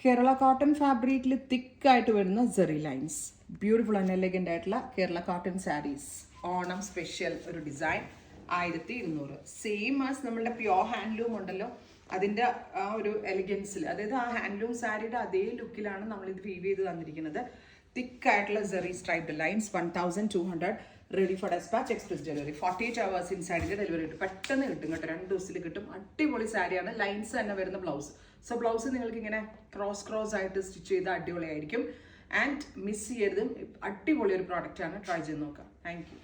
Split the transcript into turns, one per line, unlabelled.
Kerala cotton ഫാബ്രിക്കിൽ തിക്കായിട്ട് വരുന്ന സെറി ലൈൻസ്, ബ്യൂട്ടിഫുൾ ആൻഡ് എലഗൻ്റ് ആയിട്ടുള്ള കേരള കോട്ടൺ സാരീസ്, ഓണം സ്പെഷ്യൽ ഒരു ഡിസൈൻ 1200. സെയിം ആസ് നമ്മളുടെ പ്യോർ ഹാൻഡ്ലൂം ഉണ്ടല്ലോ, അതിൻ്റെ ആ ഒരു എലിഗൻസിൽ, അതായത് ആ ഹാൻഡ്ലൂം സാരിയുടെ അതേ ലുക്കിലാണ് നമ്മളിത് വീവ് ചെയ്ത് തന്നിരിക്കുന്നത്. തിക്കായിട്ടുള്ള സെറി striped lines, 1200. Ready for dispatch, express delivery. 48 hours ഇൻസൈഡിൻ്റെ ഡെലിവറി കിട്ടും. പെട്ടെന്ന് കിട്ടും കേട്ടോ, 2 ദിവസത്തിൽ കിട്ടും. അടിപൊളി സാരിയാണ്. ലൈൻസ് തന്നെ വരുന്ന ബ്ലൗസ്. സോ ബ്ലൗസ് നിങ്ങൾക്ക് ഇങ്ങനെ ക്രോസ് ആയിട്ട് സ്റ്റിച്ച് ചെയ്ത് അടിപൊളിയായിരിക്കും. ആൻഡ് മിസ് ചെയ്യരുതും, അടിപൊളി ഒരു പ്രോഡക്റ്റാണ്. ട്രൈ ചെയ്ത് നോക്കാം. Thank you.